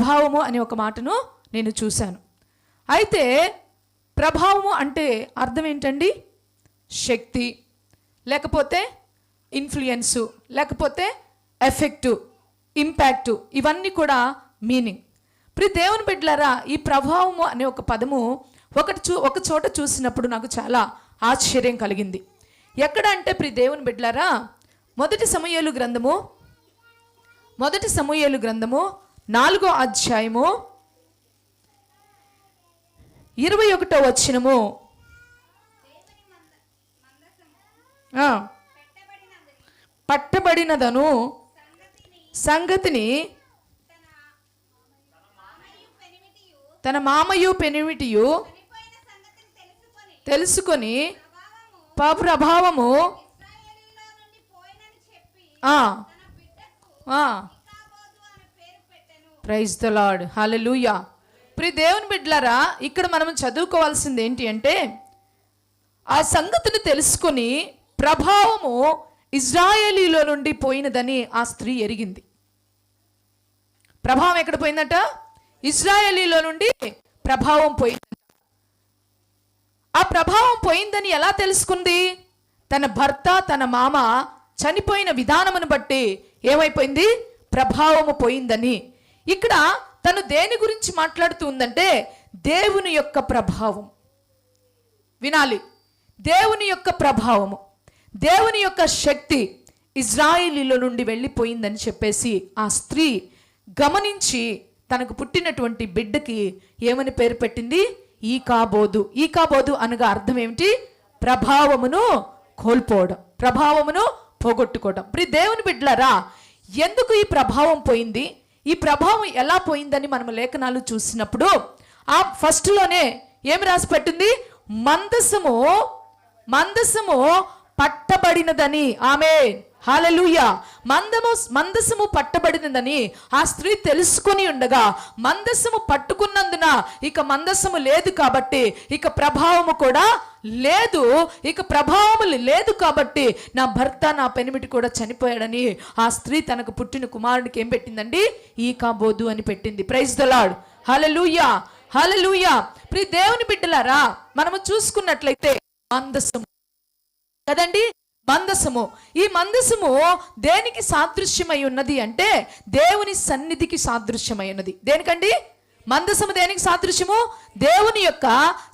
ప్రభావము అనే ఒక మాటను నేను చూశాను. అయితే ప్రభావము అంటే అర్థం ఏంటండి? శక్తి, లేకపోతే ఇన్ఫ్లుయెన్సు, లేకపోతే ఎఫెక్టు, ఇంపాక్టు, ఇవన్నీ కూడా మీనింగ్. ప్రియ దేవుని బిడ్డలారా, ఈ ప్రభావము అనే ఒక పదము ఒక చోట చూసినప్పుడు నాకు చాలా ఆశ్చర్యం కలిగింది. ఎక్కడ అంటే ప్రియ దేవుని బిడ్డలారా, మొదటి సమూయేలు గ్రంథము 4వ అధ్యాయము 21వ వచనము. పట్టబడినదను సంగతిని తన మామయు పెనిమిటియు తెలుసుకొని ప్రభావము ప్రైజ్ ద లార్డ్, హల్లెలూయా. ప్రియ దేవుని బిడ్డలారా, ఇక్కడ మనం చదువుకోవాల్సింది ఏంటి అంటే, ఆ సంగతిని తెలుసుకొని ప్రభావము ఇజ్రాయేలీలో నుండి పోయినదని ఆ స్త్రీ ఎరిగింది. ప్రభావం ఎక్కడ పోయిందట? ఇజ్రాయేలీలో నుండి ప్రభావం పోయిందట. ఆ ప్రభావం పోయిందని ఎలా తెలుసుకుంది? తన భర్త, తన మామ చనిపోయిన విధానమును బట్టి ఏమైపోయింది? ప్రభావము పోయిందని. ఇక్కడ తను దేని గురించి మాట్లాడుతూ ఉందంటే, దేవుని యొక్క ప్రభావం. వినాలి, దేవుని యొక్క ప్రభావము, దేవుని యొక్క శక్తి ఇజ్రాయేలీలో నుండి వెళ్ళిపోయిందని చెప్పేసి ఆ స్త్రీ గమనించి తనకు పుట్టినటువంటి బిడ్డకి ఏమని పేరు పెట్టింది? ఈకాబోదు. ఈకాబోదు అనగా అర్థం ఏమిటి? ప్రభావమును కోల్పోవడం, ప్రభావమును పోగొట్టుకోవడం. ప్రియ దేవుని బిడ్డలారా, ఎందుకు ఈ ప్రభావం పోయింది, ఈ ప్రభావం ఎలా పోయిందని మనం లేఖనాలు చూసినప్పుడు ఆ ఫస్ట్లోనే ఏమి రాసి పెట్టింది? మందసము పట్టబడినదని. ఆమేన్, హల్లెలూయా. మందసము పట్టబడినదని ఆ స్త్రీ తెలుసుకొని ఉండగా, మందసము పట్టుకున్నందున ఇక మందసము లేదు కాబట్టి ఇక ప్రభావము కూడా లేదు. ఇక ప్రభావము లేదు కాబట్టి నా భర్త, నా పెనిమిటి కూడా చనిపోయాడని ఆ స్త్రీ తనకు పుట్టిన కుమారునికి ఏం పెట్టిందండి? ఈకాబోదు అని పెట్టింది. ప్రైజ్ ద లార్డ్, హల్లెలూయా, హల్లెలూయా. ప్రియ దేవుని బిడ్డలారా, మనము చూసుకున్నట్లయితే మందసము కదండి, మందసము. ఈ మందసము దేనికి సాదృశ్యమై ఉన్నది అంటే, దేవుని సన్నిధికి సాదృశ్యమై ఉన్నది. దేనికండి? మందసము దేనికి సాదృశ్యము? దేవుని యొక్క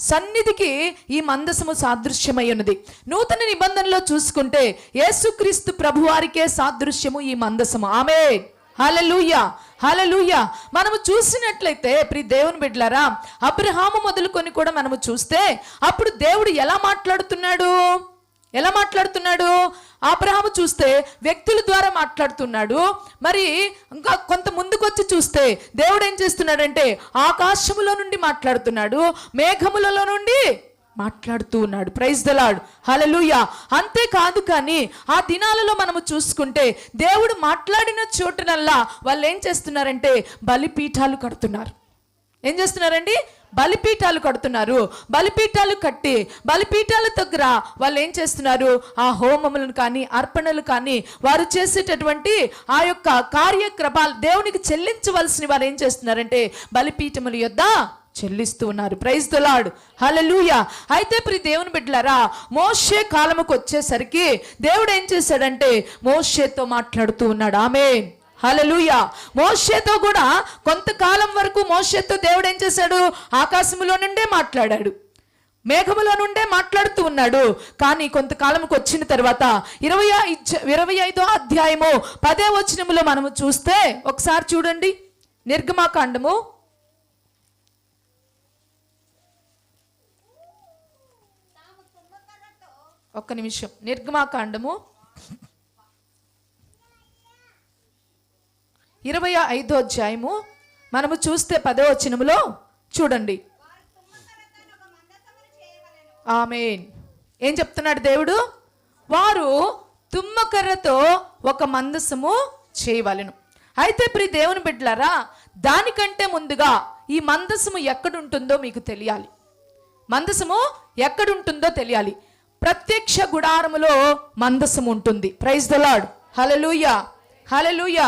సన్నిధికి ఈ మందసము సాదృశ్యమై ఉన్నది. నూతన నిబంధనలో చూసుకుంటే యేసుక్రీస్తు ప్రభువారికే సాదృశ్యము ఈ మందసము. ఆమేన్, హల్లెలూయా, హల్లెలూయా. మనము చూసినట్లయితే ప్రియ దేవుని బిడ్డలారా, అబ్రహాము మొదలుకొని కూడా మనము చూస్తే అప్పుడు దేవుడు ఎలా మాట్లాడుతున్నాడు? అబ్రహాము చూస్తే వ్యక్తుల ద్వారా మాట్లాడుతున్నాడు. మరి ఇంకా కొంత ముందుకొచ్చి చూస్తే దేవుడు ఏం చేస్తున్నాడంటే ఆకాశములో నుండి మాట్లాడుతున్నాడు, మేఘములలో నుండి మాట్లాడుతూ ఉన్నాడు. ప్రైజ్ ద లార్డ్, హల్లెలూయా. అంతేకాదు కానీ ఆ దినాలలో మనము చూసుకుంటే దేవుడు మాట్లాడిన చోటునల్లా వాళ్ళు ఏం చేస్తున్నారంటే బలిపీఠాలు కడుతున్నారు. ఏం చేస్తున్నారండి? బలిపీఠాలు కడుతున్నారు. బలిపీఠాలు కట్టి బలిపీఠాల దగ్గర వాళ్ళు ఏం చేస్తున్నారు? ఆ హోమములను కానీ అర్పణలు కానీ వారు చేసేటటువంటి ఆ యొక్క కార్యక్రమాలు దేవునికి చెల్లించవలసిన వారు ఏం చేస్తున్నారంటే బలిపీఠముల యొద్ద చెల్లిస్తూ ఉన్నారు. ప్రైజ్ ద లార్డ్, హల్లెలూయా. అయితే ప్రియ దేవుని బిడ్డలారా, మోషే కాలముకు వచ్చేసరికి దేవుడు ఏం చేశాడంటే మోషేతో మాట్లాడుతూ ఉన్నాడు. ఆమేన్, హల్లెలూయా. మోషేతో కూడా కొంతకాలం వరకు మోషేతో దేవుడు ఏం చేశాడు? ఆకాశములో నుండే మాట్లాడాడు, మేఘములో నుండే మాట్లాడుతూ ఉన్నాడు. కానీ కొంతకాలంకి వచ్చిన తర్వాత 25వ అధ్యాయము 10వ వచనములో మనము చూస్తే ఒకసారి చూడండి. నిర్గమాకాండము 25వ అధ్యాయము మనము చూస్తే 10వ వచనములో చూడండి. ఆమేన్. ఏం చెప్తున్నాడు దేవుడు? వారు తుమ్మకర్రతో ఒక మందసము చేయవలెను. అయితే ప్రియ దేవుని బిడ్డలారా, దానికంటే ముందుగా ఈ మందసము ఎక్కడుంటుందో మీకు తెలియాలి. మందసము ఎక్కడుంటుందో తెలియాలి. ప్రత్యక్ష గుడారములో మందసము ఉంటుంది. ప్రైజ్ ద లార్డ్, హల్లెలూయా, హల్లెలూయా.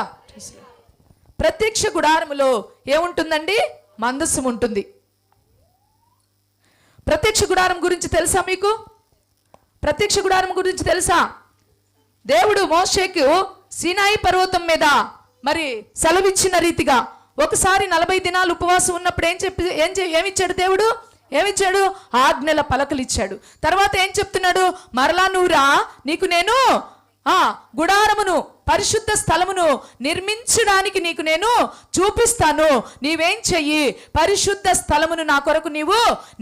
ప్రత్యక్ష గుడారములో ఏముంటుందండి? మందసం ఉంటుంది. ప్రత్యక్ష గుడారం గురించి తెలుసా మీకు? ప్రత్యక్ష గుడారం గురించి తెలుసా? దేవుడు మోషేకు సీనాయి పర్వతం మీద మరి సెలవిచ్చిన రీతిగా ఒకసారి 40 దినాలు ఉపవాసం ఉన్నప్పుడు ఏమిచ్చాడు దేవుడు? ఏమిచ్చాడు? ఆజ్ఞల పలకలు ఇచ్చాడు. తర్వాత ఏం చెప్తున్నాడు? మరలా నువ్వు రా, నీకు నేను గుడారమును, పరిశుద్ధ స్థలమును నిర్మించడానికి నీకు నేను చూపిస్తాను. నీవేం చెయ్యి? పరిశుద్ధ స్థలమును నా కొరకు నీవు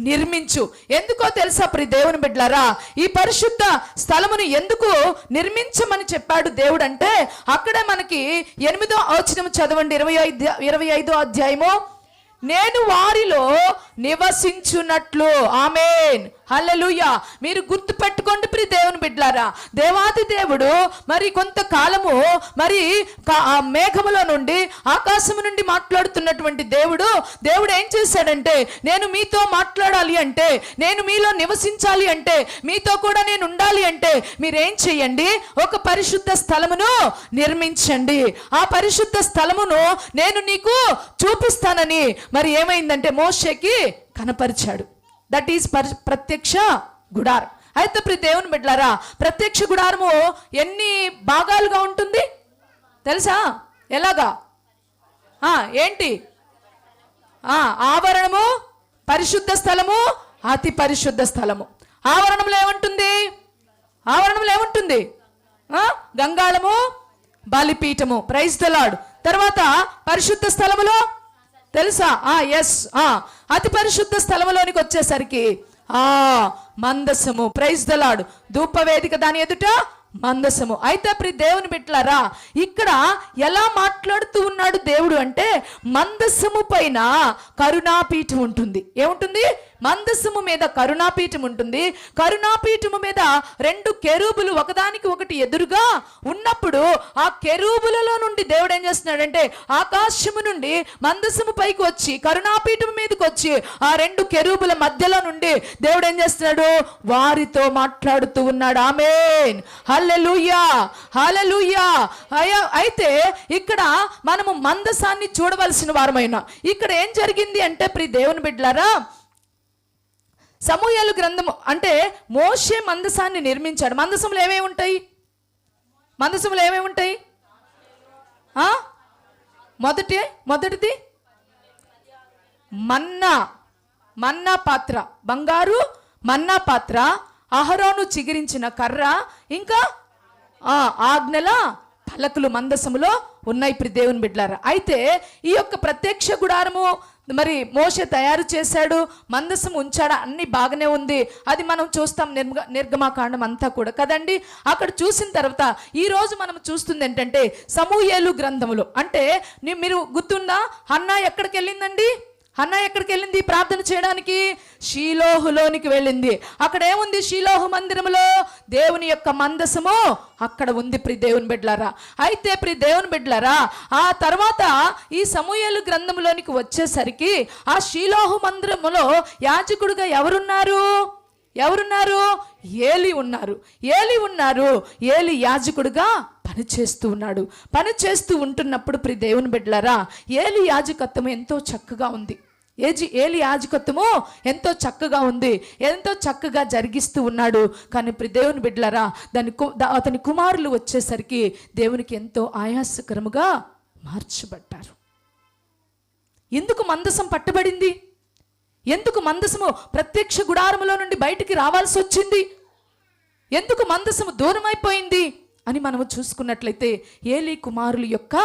నిర్మించు. ఎందుకో తెలుసా ప్రియ దేవుని బిడ్డలారా? ఈ పరిశుద్ధ స్థలమును ఎందుకు నిర్మించమని చెప్పాడు దేవుడు అంటే, అక్కడే మనకి 8వ వచనం చదవండి, 25వ అధ్యాయము. నేను వారిలో నివసించున్నట్లు. ఆమేన్, హల్లెలూయా. మీరు గుర్తు పెట్టుకోండి ప్రియ దేవుని బిడ్డలారా, దేవాది దేవుడు మరి కొంతకాలము మరి మేఘములో నుండి, ఆకాశము నుండి మాట్లాడుతున్నటువంటి దేవుడు ఏం చేశాడంటే, నేను మీతో మాట్లాడాలి అంటే, నేను మీలో నివసించాలి అంటే, మీతో కూడా నేను ఉండాలి అంటే మీరేం చెయ్యండి? ఒక పరిశుద్ధ స్థలమును నిర్మించండి. ఆ పరిశుద్ధ స్థలమును నేను నీకు చూపిస్తానని మరి ఏమైందంటే మోషేకి కనపరిచాడు. దట్ ఈస్ ప్రత్యక్ష గుడారం. అయితే ప్రియ దేవుని బిడ్డలారా, ప్రత్యక్ష గుడారము ఎన్ని భాగాలుగా ఉంటుంది తెలుసా? ఎలాగా? ఏంటి? ఆవరణము, పరిశుద్ధ స్థలము, అతి పరిశుద్ధ స్థలము. ఆవరణంలో ఏముంటుంది? ఆవరణంలో ఏముంటుంది? గంగాళము, బలిపీఠము. Praise the Lord. తర్వాత పరిశుద్ధ స్థలములో తెలుసా? ఎస్. అతి పరిశుద్ధ స్థలములోనికి వచ్చేసరికి మందసము. Praise the Lord. ధూపవేదిక దాని ఎదుట మందసము. అయితే ప్రియ దేవుని బిడ్డలారా, ఇక్కడ ఎలా మాట్లాడుతూ ఉన్నాడు దేవుడు అంటే, మందసము పైన కరుణాపీఠం ఉంటుంది. ఏముంటుంది? మందసము మీద కరుణాపీఠం ఉంటుంది. కరుణాపీఠము మీద 2 కెరూబులు ఒకదానికి ఒకటి ఎదురుగా ఉన్నప్పుడు ఆ కెరూబులలో నుండి దేవుడు ఏం చేస్తున్నాడంటే, ఆకాశము నుండి మందసము పైకి వచ్చి కరుణాపీఠం మీదకి వచ్చి ఆ 2 కెరూబుల మధ్యలో నుండి దేవుడు ఏం చేస్తున్నాడు? వారితో మాట్లాడుతూ ఉన్నాడు. ఆమేన్, హల్లెలూయా, హల్లెలూయా. అయితే ఇక్కడ మనము మందసాన్ని చూడవలసిన వారమైనా, ఇక్కడ ఏం జరిగింది అంటే ప్రియ దేవుని బిడ్డలారా, సమూయేలు గ్రంథము అంటే మోషే మందసాన్ని నిర్మించాడు. మందసములు ఏమేమి ఉంటాయి? మందసములు ఏమేమి ఉంటాయి? మొదటిది మన్నా పాత్ర, బంగారు మన్నా పాత్ర, అహరోను చిగిరించిన కర్ర, ఇంకా ఆజ్ఞల పలకలు మందసములో ఉన్నాయి ప్రియ దేవుని బిడ్డలారా. అయితే ఈ యొక్క ప్రత్యక్ష గుడారము మరి మోషే తయారు చేశాడు, మందసం ఉంచాడు, అన్ని బాగానే ఉంది. అది మనం చూస్తాం నిర్గమాకాండం అంతా కూడా కదండి. అక్కడ చూసిన తర్వాత ఈ రోజు మనం చూస్తుంది ఏంటంటే సమూయేలు గ్రంథములో. అంటే మీరు గుర్తుందా? హన్నా ఎక్కడికి వెళ్ళిందండి? హన్నా ఎక్కడికి వెళ్ళింది ప్రార్థన చేయడానికి? షీలోహులోనికి వెళ్ళింది. అక్కడ ఏముంది? షీలోహు మందిరములో దేవుని యొక్క మందసము అక్కడ ఉంది ప్రియ దేవుని బిడ్డలారా. అయితే ప్రియ దేవుని బిడ్డలారా, ఆ తర్వాత ఈ సమూయేలు గ్రంథంలోనికి వచ్చేసరికి ఆ షీలోహు మందిరములో యాజకుడుగా ఎవరున్నారు? ఏలి ఉన్నారు. ఏలి యాజకుడుగా పనిచేస్తూ ఉన్నాడు. పనిచేస్తూ ఉంటున్నప్పుడు ప్రియ దేవుని బిడ్డలారా, ఏలి యాజకత్వం ఎంతో చక్కగా ఉంది. ఏలి యాజకత్వము ఎంతో చక్కగా ఉంది, ఎంతో చక్కగా జరిగిస్తూ ఉన్నాడు. కానీ ప్రియ దేవుని బిడ్డలారా, అతని కుమారులు వచ్చేసరికి దేవునికి ఎంతో ఆయాసకరముగా మార్చబడ్డారు. ఎందుకు మందసం పట్టబడింది? ఎందుకు మందసము ప్రత్యక్ష గుడారములో నుండి బయటికి రావాల్సి వచ్చింది? ఎందుకు మందసము దూరం అయిపోయింది అని మనము చూసుకున్నట్లయితే ఏలీ కుమారుల యొక్క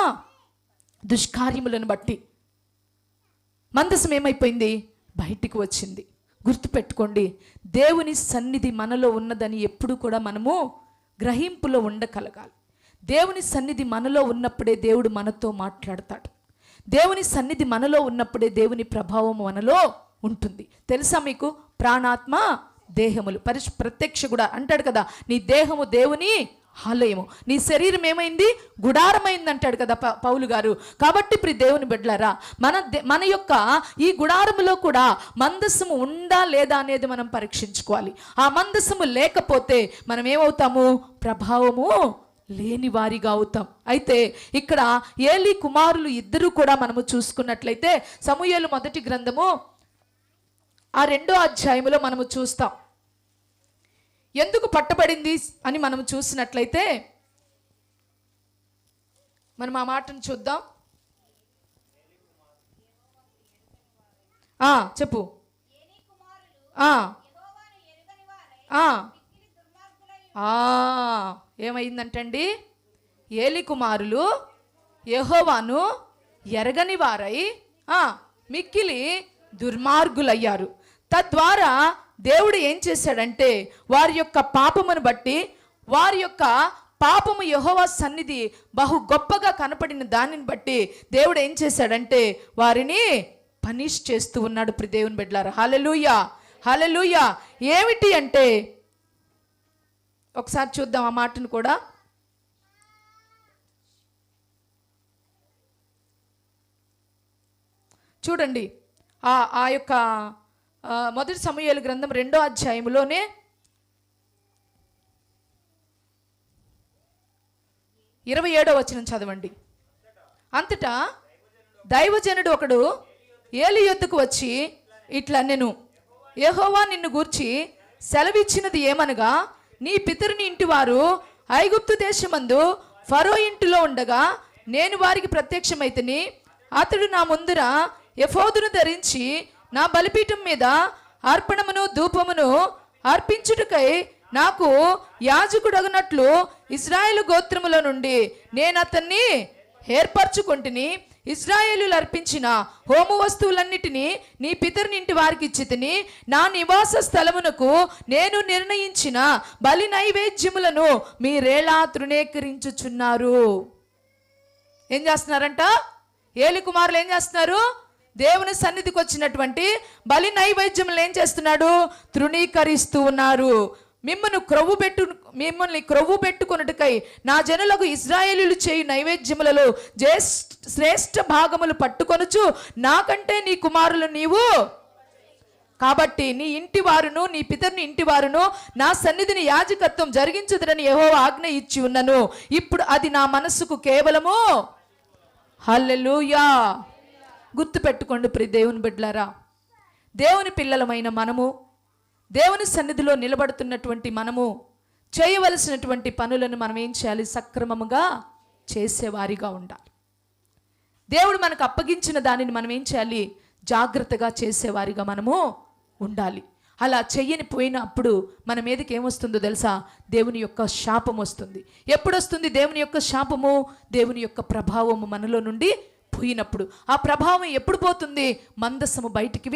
దుష్కార్యములను బట్టి మందసం ఏమైపోయింది? బయటికి వచ్చింది. గుర్తుపెట్టుకోండి, దేవుని సన్నిధి మనలో ఉన్నదని ఎప్పుడు కూడా మనము గ్రహింపులో ఉండగలగాలి. దేవుని సన్నిధి మనలో ఉన్నప్పుడే దేవుడు మనతో మాట్లాడతాడు. దేవుని సన్నిధి మనలో ఉన్నప్పుడే దేవుని ప్రభావం మనలో ఉంటుంది. తెలుసా మీకు? ప్రాణాత్మ దేహములు ప్రత్యక్ష కూడా అంటాడు కదా, నీ దేహము దేవుని ఆలయము, నీ శరీరం ఏమైంది? గుడారమైంది అంటాడు కదా పౌలు గారు. కాబట్టి ప్రియ దేవుని బిడ్డలారా, మన యొక్క ఈ గుడారములో కూడా మందసము ఉందా లేదా అనేది మనం పరీక్షించుకోవాలి. ఆ మందసము లేకపోతే మనం ఏమవుతాము? ప్రభావము లేని వారిగా అవుతాం. అయితే ఇక్కడ ఏలీ కుమారులు ఇద్దరు కూడా మనము చూసుకున్నట్లయితే సమూయేలు మొదటి గ్రంథము ఆ 2వ అధ్యాయములో మనము చూస్తాం. ఎందుకు పట్టబడింది అని మనం చూసినట్లయితే మనం ఆ మాటను చూద్దాం. చెప్పు. ఏమైందంటండి? ఏలి కుమారులు యెహోవాను ఎరగని వారై మిక్కిలి దుర్మార్గులయ్యారు. తద్వారా దేవుడు ఏం చేశాడంటే వారి యొక్క పాపమును బట్టి, వారి యొక్క పాపము యెహోవా సన్నిధి బహు గొప్పగా కనపడిన దానిని బట్టి దేవుడు ఏం చేశాడంటే వారిని పనిష్ చేస్తూ ఉన్నాడు. దేవుని బిడ్డలారా, హల్లెలూయా హల్లెలూయా. ఏమిటి అంటే ఒకసారి చూద్దాం ఆ మాటను కూడా. చూడండి ఆ యొక్క మొదటి సమూయేలు గ్రంథం 2వ అధ్యాయములోనే 27వ వచనం చదవండి. అంతటా దైవజనుడు ఒకడు ఏలి యొద్దకు వచ్చి ఇట్లా నేను యెహోవా నిన్ను గూర్చి సెలవిచ్చినది ఏమనగా, నీ పితరుని ఇంటి వారు ఐగుప్తు దేశమందు ఫరో ఇంటిలో ఉండగా నేను వారికి ప్రత్యక్షమైతిని. అతడు నా ముందర ఎఫోదును ధరించి నా బలిపీఠం మీద అర్పణమును ధూపమును అర్పించుటకై నాకు యాజకుడగనట్లు ఇశ్రాయేలు గోత్రముల నుండి నేను అతన్ని ఏర్పరచుకొంటిని. ఇశ్రాయేలీయులు అర్పించిన హోమ వస్తువులన్నిటినీ నీ పితరుని ఇంటి వారికి ఇచ్చితిని. నా నివాస స్థలమునకు నేను నిర్ణయించిన బలి నైవేద్యములను మీరేలా తృణీకరించుచున్నారు. ఏం చేస్తున్నారంట? ఏలి కుమారులు ఏం చేస్తున్నారు? దేవుని సన్నిధికి వచ్చినటువంటి బలి నైవేద్యములు ఏం చేస్తున్నాడు? తృణీకరిస్తూ ఉన్నారు. మిమ్మల్ని క్రొవ్వు పెట్టుకొనుటకై నా జనులకు ఇశ్రాయేలీయులు చేయు నైవేద్యములలో శ్రేష్ఠ భాగములు పట్టుకొనుచు నాకంటే నీ కుమారులు నీవు. కాబట్టి నీ ఇంటి వారును నీ పితరుని ఇంటి వారును నా సన్నిధిని యాజకత్వం జరిగించుదురని యెహోవా ఆజ్ఞ ఇచ్చి ఉన్నను. ఇప్పుడు అది నా మనస్సుకు కేవలము. హల్లెలూయా. గుర్తుపెట్టుకోండి ప్రియ దేవుని బిడ్డలారా, దేవుని పిల్లలమైన మనము, దేవుని సన్నిధిలో నిలబడుతున్నటువంటి మనము చేయవలసినటువంటి పనులను మనం ఏం చేయాలి? సక్రమముగా చేసేవారిగా ఉండాలి. దేవుడు మనకు అప్పగించిన దానిని మనం ఏం చేయాలి? జాగ్రత్తగా చేసేవారిగా మనము ఉండాలి. అలా చెయ్యని పోయినప్పుడు మన మీదకి ఏమొస్తుందో తెలుసా? దేవుని యొక్క శాపం వస్తుంది. ఎప్పుడు వస్తుంది దేవుని యొక్క శాపము? దేవుని యొక్క ప్రభావము మనలో నుండి పోయినప్పుడు. ఆ ప్రభావం ఎప్పుడు పోతుంది? మందసము బయటికి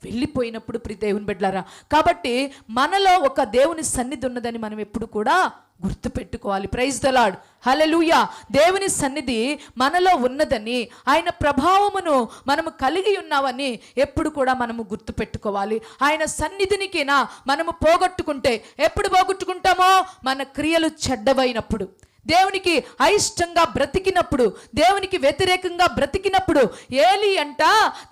వెళ్ళిపోయినప్పుడు ప్రియ దేవుని బిడ్డలారా. కాబట్టి మనలో ఒక దేవుని సన్నిధి ఉన్నదని మనం ఎప్పుడు కూడా గుర్తుపెట్టుకోవాలి. ప్రైజ్ ద లార్డ్, హల్లెలూయా. దేవుని సన్నిధి మనలో ఉన్నదని, ఆయన ప్రభావమును మనము కలిగి ఉన్నామని ఎప్పుడు కూడా మనము గుర్తుపెట్టుకోవాలి. ఆయన సన్నిధినికినా మనము పోగొట్టుకుంటే, ఎప్పుడు పోగొట్టుకుంటామో? మన క్రియలు చెడ్డవైనప్పుడు, దేవునికి అయిష్టంగా బ్రతికినప్పుడు, దేవునికి వ్యతిరేకంగా బ్రతికినప్పుడు. ఏలి అంట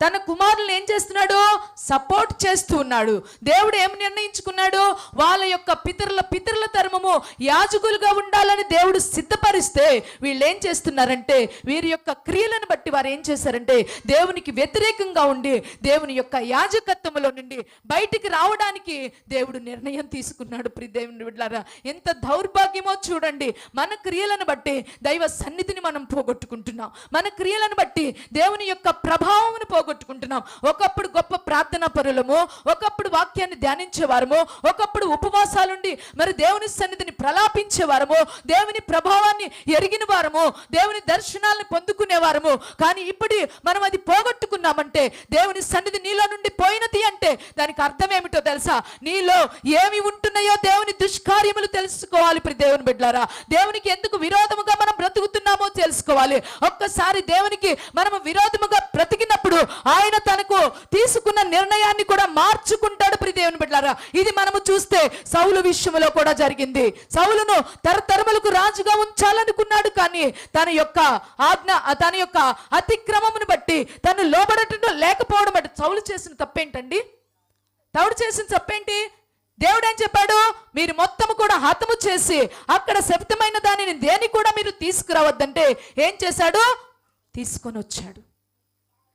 తన కుమారులను ఏం చేస్తున్నాడు? సపోర్ట్ చేస్తూ ఉన్నాడు. దేవుడు ఏం నిర్ణయించుకున్నాడు? వాళ్ళ యొక్క పితరుల తరమము యాజకులుగా ఉండాలని దేవుడు సిద్ధపరిస్తే వీళ్ళు ఏం చేస్తున్నారంటే, వీరి యొక్క క్రియలను బట్టి వారు ఏం చేశారంటే దేవునికి వ్యతిరేకంగా ఉండి దేవుని యొక్క యాజకత్వములో నుండి బయటికి రావడానికి దేవుడు నిర్ణయం తీసుకున్నాడు. ప్రియ దేవుని బిడ్డలారా, ఎంత దౌర్భాగ్యమో చూడండి. మన క్రియలను బట్టి దైవ సన్నిధిని మనం పోగొట్టుకుంటున్నాం. మన క్రియలను బట్టి దేవుని యొక్క ప్రభావమును పోగొట్టుకుంటున్నాం. ఒకప్పుడు గొప్ప ప్రార్థనా పరులము, ఒకప్పుడు వాక్యాన్ని ధ్యానించేవారము, ఒకప్పుడు ఉపవాసాలుండి మరి దేవుని సన్నిధిని ప్రలాపించేవారము, దేవుని ప్రభావాన్ని ఎరిగిన వారము, దేవుని దర్శనాలను పొందుకునేవారము. కానీ ఇప్పుడు మనం అది పోగొట్టుకున్నామంటే, దేవుని సన్నిధి నీలో నుండి పోయినది అంటే దానికి అర్థం ఏమిటో తెలుసా? నీలో ఏమి ఉంటున్నాయో దేవుని దుష్కార్యములు తెలుసుకోవాలి. ప్రియ దేవుని బిడ్డలారా, దేవునికి ఎందుకు విరోధముగా మనం బ్రతుకుతున్నామో తెలుసుకోవాలి. ఒక్కసారి దేవునికి మనము విరోధముగా బ్రతికినప్పుడు ఆయన తనకు తీసుకున్న నిర్ణయాన్ని కూడా మార్చుకుంటాడు. ప్రియ దేవుని బిడ్డలారా, ఇది మనము చూస్తే సౌలు విషయంలో కూడా జరిగింది. సౌలును తరతరములకు రాజుగా ఉంచాలనుకున్నాడు. కానీ తన యొక్క ఆజ్ఞ, తన యొక్క అతిక్రమమును బట్టి తను లోబడటం లేకపోవడం బట్టి సౌలు చేసిన తప్పేంటండి? సౌలు చేసిన తప్పేంటి? దేవుడు ఏం చెప్పాడు? మీరు మొత్తం కూడా హతము చేసి అక్కడ శబ్దమైన దానిని దేని కూడా మీరు తీసుకురావద్దంటే ఏం చేశాడు? తీసుకొని వచ్చాడు.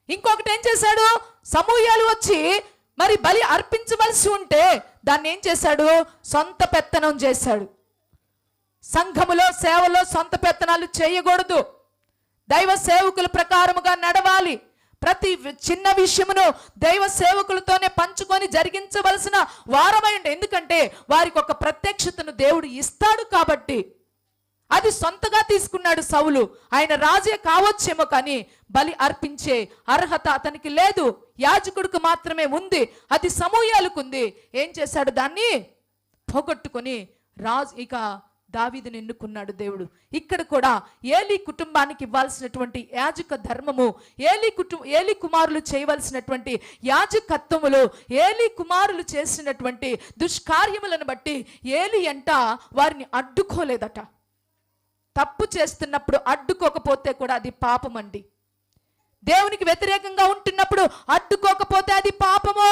ఇంకొకటి ఏం చేశాడు? సమూయేలు వచ్చి మరి బలి అర్పించవలసి ఉంటే దాన్ని ఏం చేశాడు? సొంత పెత్తనం చేశాడు. సంఘములో సేవలో సొంత పెత్తనాలు చేయకూడదు. దైవ సేవకుల ప్రకారముగా నడవాలి. ప్రతి చిన్న విషయమును దైవ సేవకులతోనే పంచుకొని జరిగించవలసిన వారమైంది. ఎందుకంటే వారికి ఒక ప్రత్యక్షతను దేవుడు ఇస్తాడు కాబట్టి. అది సొంతగా తీసుకున్నాడు సౌలు. ఆయన రాజే కావచ్చేమో కానీ బలి అర్పించే అర్హత అతనికి లేదు. యాజకుడికి మాత్రమే ఉంది. అది సమూయేలుకుంది. ఏం చేశాడు? దాన్ని పోగొట్టుకొని రాజు ఇక దావీదుని ఎన్నుకున్నాడు దేవుడు. ఇక్కడ కూడా ఏలీ కుటుంబానికి ఇవ్వాల్సినటువంటి యాజక ధర్మము, ఏలీ కుమారులు చేయవలసినటువంటి యాజకత్వములు, ఏలీ కుమారులు చేసినటువంటి దుష్కార్యములను బట్టి ఏలీ అంట వారిని అడ్డుకోలేదట. తప్పు చేస్తున్నప్పుడు అడ్డుకోకపోతే కూడా అది పాపం అండి. దేవునికి వ్యతిరేకంగా ఉంటున్నప్పుడు అడ్డుకోకపోతే అది పాపము.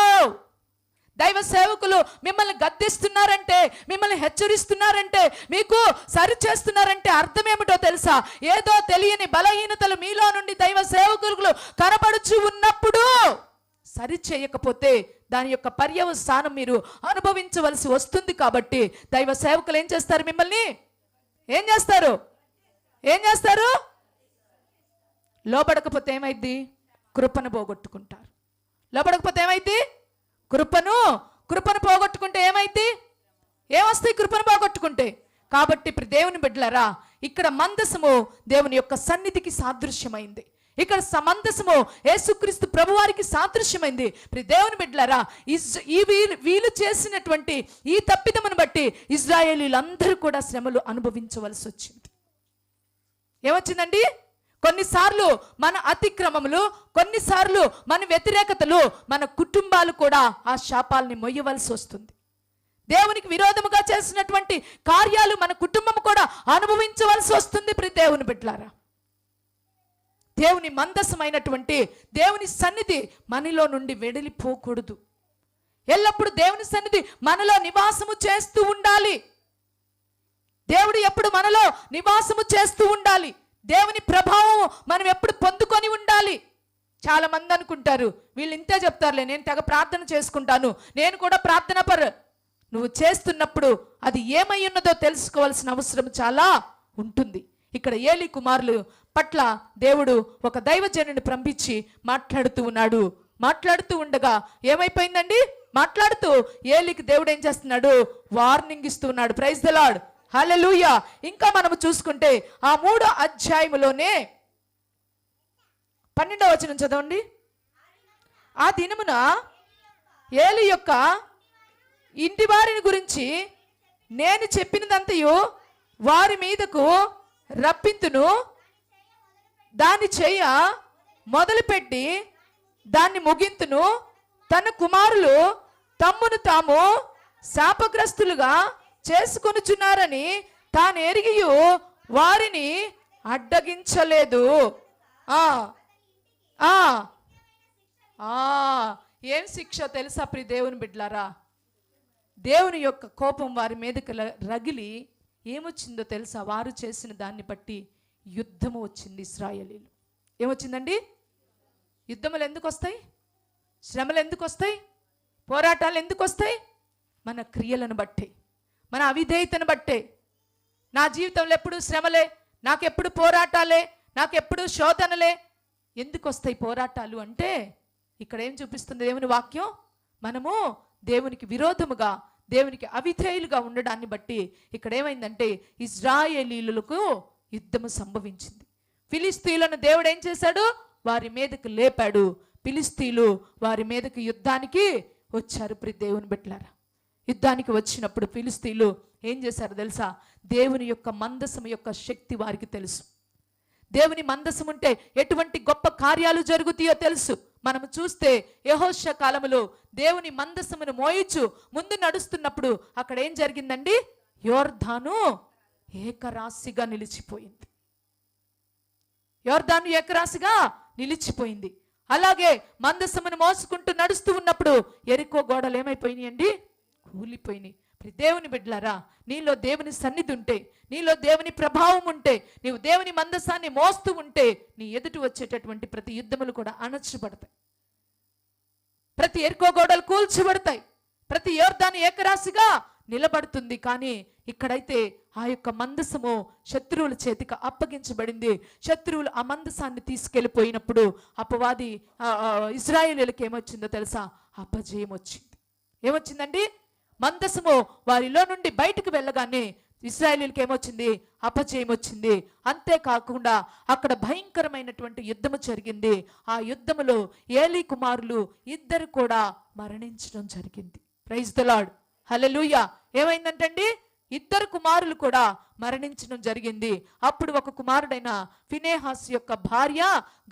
దైవ సేవకులు మిమ్మల్ని గద్దిస్తున్నారంటే, మిమ్మల్ని హెచ్చరిస్తున్నారంటే, మీకు సరి చేస్తున్నారంటే అర్థం ఏమిటో తెలుసా? ఏదో తెలియని బలహీనతలు మీలో నుండి దైవ సేవకులు కనబడుచు ఉన్నప్పుడు సరి చేయకపోతే దాని యొక్క పర్యవసానం మీరు అనుభవించవలసి వస్తుంది. కాబట్టి దైవ సేవకులు ఏం చేస్తారు? మిమ్మల్ని ఏం చేస్తారు? లోబడకపోతే ఏమైంది? కృపను పోగొట్టుకుంటారు. లోబడకపోతే ఏమైంది? కృపను పోగొట్టుకుంటే ఏమైంది? ఏమొస్తాయి కృపను పోగొట్టుకుంటే? కాబట్టి ఇప్పుడు దేవుని బిడ్డలారా, ఇక్కడ మందసము దేవుని యొక్క సన్నిధికి సాదృశ్యమైంది. ఇక్కడ మందసము యేసుక్రీస్తు ప్రభువారికి సాదృశ్యమైంది. దేవుని బిడ్డలారా, వీళ్ళు చేసినటువంటి ఈ తప్పిదమును బట్టి ఇశ్రాయేలీలందరూ కూడా శ్రమలు అనుభవించవలసి వచ్చింది. ఏమొచ్చిందండి? కొన్నిసార్లు మన అతిక్రమములు, కొన్నిసార్లు మన వ్యతిరేకతలు, మన కుటుంబాలు కూడా ఆ శాపాలని మొయ్యవలసి వస్తుంది. దేవునికి విరోధముగా చేసినటువంటి కార్యాలు మన కుటుంబం కూడా అనుభవించవలసి వస్తుంది. దేవుని బిడ్డలారా, దేవుని మందసమైనటువంటి దేవుని సన్నిధి మనలో నుండి వెడలిపోకూడదు. ఎల్లప్పుడూ దేవుని సన్నిధి మనలో నివాసము చేస్తూ ఉండాలి. దేవుడు ఎప్పుడు మనలో నివాసము చేస్తూ ఉండాలి. దేవుని ప్రభావం మనం ఎప్పుడు పొందుకొని ఉండాలి. చాలా మంది అనుకుంటారు, వీళ్ళు ఇంతే చెప్తారులే, నేను తెగ ప్రార్థన చేసుకుంటాను, నేను కూడా ప్రార్థన నువ్వు చేస్తున్నప్పుడు అది ఏమై ఉన్నదో తెలుసుకోవాల్సిన అవసరం చాలా ఉంటుంది. ఇక్కడ ఏలీ కుమారులు పట్ల దేవుడు ఒక దైవజనుని పంపించి మాట్లాడుతూ ఉన్నాడు. మాట్లాడుతూ ఉండగా ఏమైపోయిందండి? మాట్లాడుతూ ఏలీకి దేవుడు ఏం చేస్తున్నాడు? వార్నింగ్ ఇస్తూ ఉన్నాడు. ప్రైజ్ ది లార్డ్, హల్లెలూయా. ఇంకా మనము చూసుకుంటే ఆ 3వ అధ్యాయములోనే 12వ వచనం చదవండి. ఆ దినమున ఏలీ యొక్క ఇంటి వారిని గురించి నేను చెప్పినదంతయు వారి మీదకు రప్పింతును, దాన్ని చేయ మొదలుపెట్టి దాన్ని ముగింతును. తన కుమారులు తమ్మును తాము శాపగ్రస్తులుగా చేసుకొనుచున్నారని తాను ఎరిగియు వారిని అడ్డగించలేదు. ఏం శిక్ష తెలుసా దేవుని బిడ్డలారా? దేవుని యొక్క కోపం వారి మీదకి రగిలి ఏమొచ్చిందో తెలుసా? వారు చేసిన దాన్ని బట్టి యుద్ధము వచ్చింది. ఇశ్రాయేలీలు ఏమొచ్చిందండి? యుద్ధములు ఎందుకు వస్తాయి? శ్రమలు ఎందుకు వస్తాయి? పోరాటాలు ఎందుకు వస్తాయి? మన క్రియలను బట్టి, మన అవిధేయతను బట్టే. నా జీవితంలో ఎప్పుడు శ్రమలే, నాకెప్పుడు పోరాటాలే, నాకెప్పుడు శోధనలే. ఎందుకు వస్తాయి పోరాటాలు అంటే ఇక్కడ ఏం చూపిస్తుంది దేవుని వాక్యం? మనము దేవునికి విరోధముగా, దేవునికి అవిధేయులుగా ఉండడాన్ని బట్టి ఇక్కడ ఏమైందంటే ఇశ్రాయేలీయులకు యుద్ధము సంభవించింది. ఫిలిస్తీయులను దేవుడు ఏం చేశాడు? వారి మీదకి లేపాడు. ఫిలిస్తీయులు వారి మీదకి యుద్ధానికి వచ్చారు. దేవుని బిడ్డలారా, యుద్ధానికి వచ్చినప్పుడు ఫిలిస్తీయులు ఏం చేశారు తెలుసా? దేవుని యొక్క మందసము యొక్క శక్తి వారికి తెలుసు. దేవుని మందసం ఉంటే ఎటువంటి గొప్ప కార్యాలు జరుగుతాయో తెలుసు. మనం చూస్తే యెహోషువ కాలములో దేవుని మందసమును మోయిచు ముందు నడుస్తున్నప్పుడు అక్కడ ఏం జరిగిందండి? యోర్దాను ఏకరాశిగా నిలిచిపోయింది. యోర్దాను ఏకరాశిగా నిలిచిపోయింది. అలాగే మందసమును మోసుకుంటూ నడుస్తూ ఉన్నప్పుడు యెరికో గోడలు ఏమైపోయినాయండి? కూలిపోయినాయి. దేవుని బిడ్డలారా, నీలో దేవుని సన్నిధి ఉంటే, నీలో దేవుని ప్రభావం ఉంటే, నీవు దేవుని మందసాన్ని మోస్తూ ఉంటే, నీ ఎదుటి వచ్చేటటువంటి ప్రతి యుద్ధములు కూడా అణచబడతాయి. ప్రతి ఎరుకో గోడలు కూల్చబడతాయి. ప్రతి యోర్దాను ఏకరాశిగా నిలబడుతుంది. కానీ ఇక్కడైతే ఆ యొక్క మందసము శత్రువుల చేతికి అప్పగించబడింది. శత్రువులు ఆ మందసాన్ని తీసుకెళ్ళిపోయినప్పుడు అపవాది ఇశ్రాయేలీయులకు ఏమొచ్చిందో తెలుసా? అపజయం వచ్చింది. ఏమొచ్చిందండి? మందసము వారిలో నుండి బయటకు వెళ్ళగానే ఇశ్రాయేలీయులకు ఏమొచ్చింది? అపజయం వచ్చింది. అంతేకాకుండా అక్కడ భయంకరమైనటువంటి యుద్ధము జరిగింది. ఆ యుద్ధములో ఏలీ కుమారులు ఇద్దరు కూడా మరణించడం జరిగింది. ప్రైజ్ ది లార్డ్, హల్లెలూయా. ఏమైందంటండి? ఇద్దరు కుమారులు కూడా మరణించడం జరిగింది. అప్పుడు ఒక కుమారుడైన ఫినెహాస్ యొక్క భార్య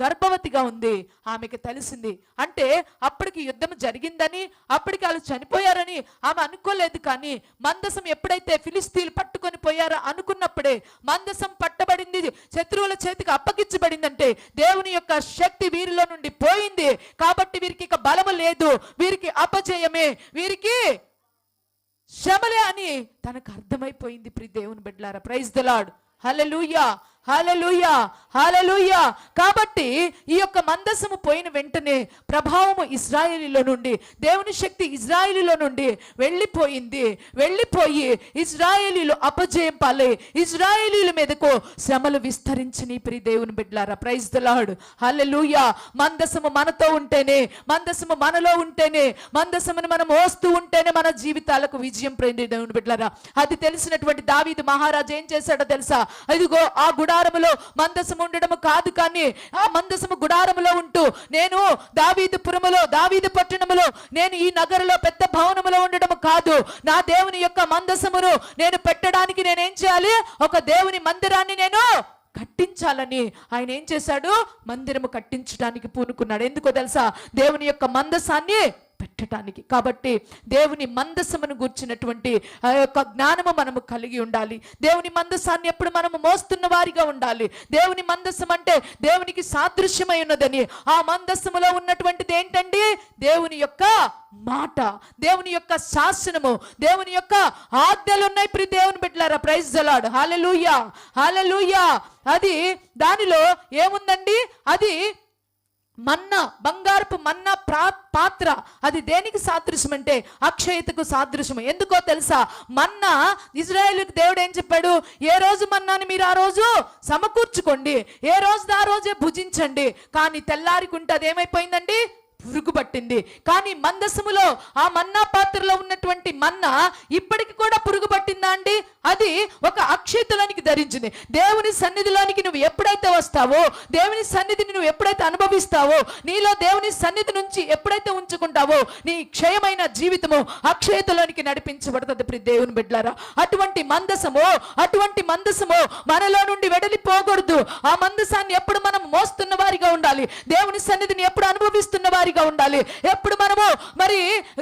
గర్భవతిగా ఉంది. ఆమెకి తెలిసింది. అంటే అప్పటికి యుద్ధం జరిగిందని, అప్పటికి వాళ్ళు చనిపోయారని ఆమె అనుకోలేదు. కానీ మందసం ఎప్పుడైతే ఫిలిస్తీన్లు పట్టుకొని పోయారో అనుకున్నప్పుడే మందసం పట్టబడింది, శత్రువుల చేతికి అప్పగించబడిందంటే దేవుని యొక్క శక్తి వీరిలో నుండి పోయింది. కాబట్టి వీరికి ఇక బలము లేదు, వీరికి అపజయమే, వీరికి శ్రమలే అని తనకు అర్థమైపోయింది. ప్రియ దేవుని బిడ్డలారా, praise the Lord, hallelujah, hallelujah, hallelujah. కాబట్టి ఈ యొక్క మందసము పోయిన వెంటనే ప్రభావము ఇశ్రాయేలీలో నుండి, దేవుని శక్తి ఇశ్రాయేలీలో నుండి వెళ్ళిపోయి ఇశ్రాయేలీలు అపజయం పాలై ఇశ్రాయేలీల మీదకు శ్రమలు విస్తరించిని. ప్రియ దేవుని బిడ్డలారా, ప్రైజ్ ది లార్డ్, హల్లెలూయా. మందసము మనతో ఉంటేనే, మందసము మనలో ఉంటేనే, మందసమును మనం మోస్తూ ఉంటేనే మన జీవితాలకు విజయం. ప్రియ దేవుని బిడ్డలారా, అది తెలిసినటువంటి దావీదు మహారాజు ఏం చేశాడో తెలుసా? అదిగో ఆ గుడారములో మందసము ఉండడము కాదు, కానీ ఆ మందసము గుడారములో ఉంటూ, నేను దావీదుపురములో, దావీదు పట్టణములో, నేను ఈ నగరంలో పెద్ద భవనములో ఉండడము కాదు, నా దేవుని యొక్క మందసమును నేను పెట్టడానికి నేనేం చేయాలి? ఒక దేవుని మందిరాన్ని నేను కట్టించాలని ఆయన ఏం చేశాడు? మందిరము కట్టించడానికి పూనుకున్నాడు. ఎందుకో తెలుసా? దేవుని యొక్క మందసాన్ని పెట్టడానికి. కాబట్టి దేవుని మందసమును గూర్చినటువంటి ఆ యొక్క జ్ఞానము మనము కలిగి ఉండాలి. దేవుని మందసాన్ని ఎప్పుడు మనము మోస్తున్న వారిగా ఉండాలి. దేవుని మందసం అంటే దేవునికి సాదృశ్యమై ఉన్నదని, ఆ మందసములో ఉన్నటువంటిది ఏంటండి? దేవుని యొక్క మాట, దేవుని యొక్క శాసనము, దేవుని యొక్క ఆజ్ఞలు ఉన్నాయి. ప్రియ దేవుని బిడ్డలారా, ప్రైజ్ ది లార్డ్, హల్లెలూయా, హల్లెలూయా. అది దానిలో ఏముందండి? అది మన్నా, బంగారపు మన్నా పాత్ర. అది దేనికి సాదృశ్యం అంటే అక్షయతకు సాదృశ్యం. ఎందుకో తెలుసా? మన్నా ఇజ్రాయేలుకి దేవుడు ఏం చెప్పాడు? ఏ రోజు మన్నాని మీరు ఆ రోజు సమకూర్చుకోండి, ఏ రోజు ఆ రోజే భుజించండి. కానీ తెల్లారికుంటే అది ఏమైపోయిందండి? పురుగు పట్టింది. కానీ మందసములో ఆ మన్నా పాత్రలో ఉన్నటువంటి మన్నా ఇప్పటికి కూడా పురుగు పట్టిందా అండి? అది ఒక అక్షయతలోనికి ధరించింది. దేవుని సన్నిధిలోనికి నువ్వు ఎప్పుడైతే వస్తావో, దేవుని సన్నిధిని నువ్వు ఎప్పుడైతే అనుభవిస్తావో, నీలో దేవుని సన్నిధి నుంచి ఎప్పుడైతే ఉంచుకుంటావో, నీ క్షయమైన జీవితము అక్షయతలోనికి నడిపించబడుతుంది. ప్రియ దేవుని బిడ్డలారా, అటువంటి మందసము మనలో నుండి వెడలిపోకూడదు. ఆ మందసాన్ని ఎప్పుడు మనం మోస్తున్న వారిగా ఉండాలి. దేవుని సన్నిధిని ఎప్పుడు అనుభవిస్తున్న వారిగా ఉండాలి. ఎప్పుడు మనము మరి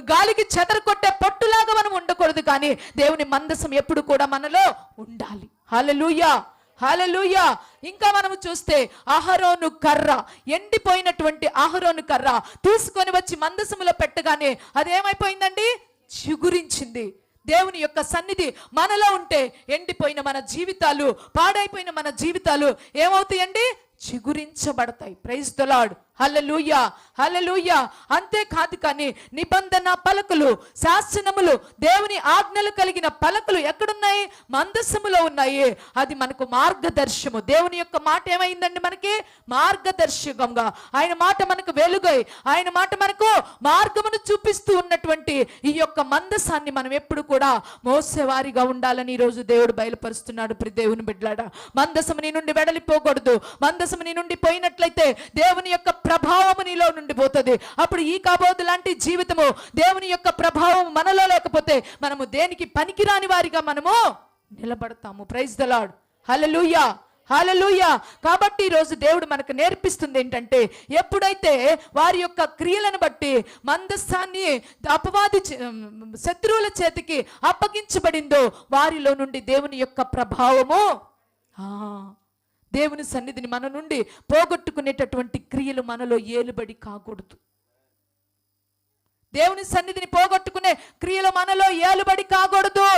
గాలికి చెదర కొట్టే పొట్టులాగా మనం ఉండకూడదు. కానీ దేవుని మందసం ఎప్పుడు కూడా మనలో ఉండాలి. హల్లెలూయా, హల్లెలూయా. ఇంకా మనము చూస్తే అహరోను కర్ర, ఎండిపోయినటువంటి అహరోను కర్ర తీసుకొని వచ్చి మందసములో పెట్టగానే అదేమైపోయిందండి? చిగురించింది. దేవుని యొక్క సన్నిధి మనలో ఉంటే ఎండిపోయిన మన జీవితాలు, పాడైపోయిన మన జీవితాలు ఏమవుతాయండి? చిగురించబడతాయి. ప్రైజ్ ది లార్డ్, హల్లెలూయా, హల్లెలూయా. అంతేకాదు కానీ నిబంధన పలకలు, శాసనములు, దేవుని ఆజ్ఞలు కలిగిన పలకలు ఎక్కడున్నాయి? మందసములో ఉన్నాయి. అది మనకు మార్గదర్శము. దేవుని యొక్క మాట ఏమైందండి? మనకి మార్గదర్శకంగా, ఆయన మాట మనకు వెలుగై, ఆయన మాట మనకు మార్గమును చూపిస్తూ ఉన్నటువంటి ఈ యొక్క మందసాన్ని మనం ఎప్పుడు కూడా మోసేవారిగా ఉండాలని ఈరోజు దేవుడు బయలుపరుస్తున్నాడు. ప్రియ దేవుని బిడ్డలారా, మందసము నీ నుండి వెడలిపోకూడదు. మందసము నీ నుండి పోయినట్లయితే దేవుని యొక్క ప్రభావము నీలో నుండి పోతుంది. అప్పుడు ఈ కాబోదు లాంటి జీవితము, దేవుని యొక్క ప్రభావం మనలో లేకపోతే మనము దేనికి పనికిరాని వారిగా మనము నిలబడతాము. Praise the Lord, hallelujah, hallelujah. కాబట్టి ఈరోజు దేవుడు మనకు నేర్పిస్తుంది ఏంటంటే, ఎప్పుడైతే వారి యొక్క క్రియలను బట్టి మందసాన్ని అపవాది శత్రువుల చేతికి అప్పగించబడిందో, వారిలో నుండి దేవుని యొక్క ప్రభావము, దేవుని సన్నిధిని మన నుండి పోగొట్టుకునేటటువంటి క్రియలు మనలో ఏలుబడి కాకూడదు. దేవుని సన్నిధిని పోగొట్టుకునే క్రియలు మనలో ఏలుబడి కాకూడదు.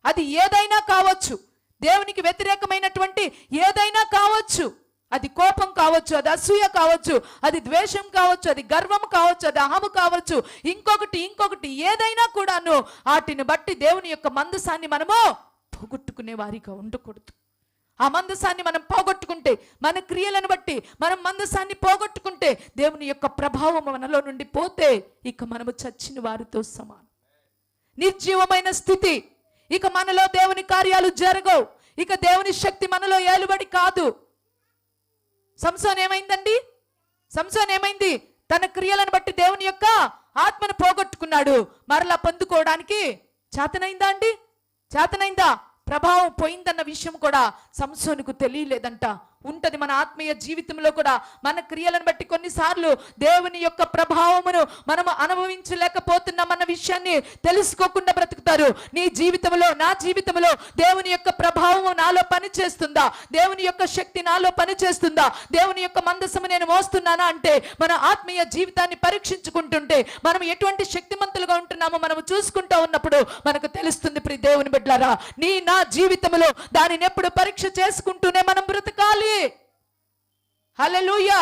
అది ఏదైనా కావచ్చు, దేవునికి వ్యతిరేకమైనటువంటి ఏదైనా కావచ్చు. అది కోపం కావచ్చు, అది అసూయ కావచ్చు, అది ద్వేషం కావచ్చు, అది గర్వం కావచ్చు, అది అహము కావచ్చు, ఇంకొకటి ఏదైనా కూడాను వాటిని బట్టి దేవుని యొక్క మందసాన్ని మనము పోగొట్టుకునే వారిగా ఉండకూడదు. ఆ మందసాన్ని మనం పోగొట్టుకుంటే, మన క్రియలను బట్టి మనం మందసాన్ని పోగొట్టుకుంటే, దేవుని యొక్క ప్రభావం మనలో నుండి పోతే ఇక మనము చచ్చిన వారితో సమానం. నిర్జీవమైన స్థితి. ఇక మనలో దేవుని కార్యాలు జరగవు. ఇక దేవుని శక్తి మనలో ఏలుబడి కాదు. సంసోన్ ఏమైందండి? సంసోన్ ఏమైంది? తన క్రియలను బట్టి దేవుని యొక్క ఆత్మను పోగొట్టుకున్నాడు. మరలా పొందుకోవడానికి చేతనైందా అండి? చేతనైందా? ప్రభావం పోయిందన్న విషయం కూడా సంసోనుకు తెలియలేదంట. ఉంటది మన ఆత్మీయ జీవితంలో కూడా. మన క్రియలను బట్టి కొన్నిసార్లు దేవుని యొక్క ప్రభావమును మనము అనుభవించలేకపోతున్నామన్న విషయాన్ని తెలుసుకోకుండా బ్రతుకుతారు. నీ జీవితంలో, నా జీవితంలో దేవుని యొక్క ప్రభావము నాలో పనిచేస్తుందా? దేవుని యొక్క శక్తి నాలో పనిచేస్తుందా? దేవుని యొక్క మందసము నేను మోస్తున్నానా అంటే మన ఆత్మీయ జీవితాన్ని పరీక్షించుకుంటుంటే మనం ఎటువంటి శక్తిమంతులుగా ఉంటున్నామో మనము చూసుకుంటూ ఉన్నప్పుడు మనకు తెలుస్తుంది. ప్రియ దేవుని బిడ్డలారా, నీ నా జీవితంలో దానిని ఎప్పుడు పరీక్ష చేసుకుంటూనే మనం బ్రతకాలి. హల్లెలూయా,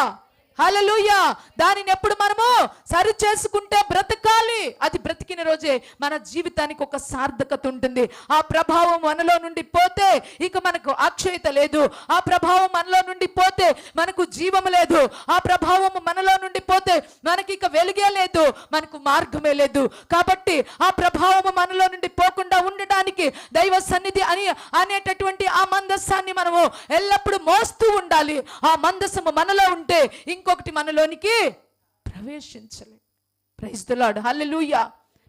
హల్లెలూయా. దానిని ఎప్పుడు మనము సరి చేసుకుంటే బ్రతకాలి. అది బ్రతికిన రోజే మన జీవితానికి ఒక సార్థకత ఉంటుంది. ఆ ప్రభావం మనలో నుండి పోతే ఇక మనకు అక్షయత లేదు. ఆ ప్రభావం మనలో నుండి పోతే మనకు జీవము లేదు. ఆ ప్రభావం మనలో నుండి పోతే మనకి ఇక వెలుగే లేదు, మనకు మార్గమే లేదు. కాబట్టి ఆ ప్రభావం మనలో నుండి పోకుండా ఉండడానికి దైవ సన్నిధి అనేటటువంటి ఆ మందస్సాన్ని మనము ఎల్లప్పుడూ మోస్తూ ఉండాలి. ఆ మందస్సము మనలో ఉంటే ఇంకొకటి మనలోనికి ప్రవేశించలే. ప్రైజ్ ది లార్డ్, హల్లెలూయా.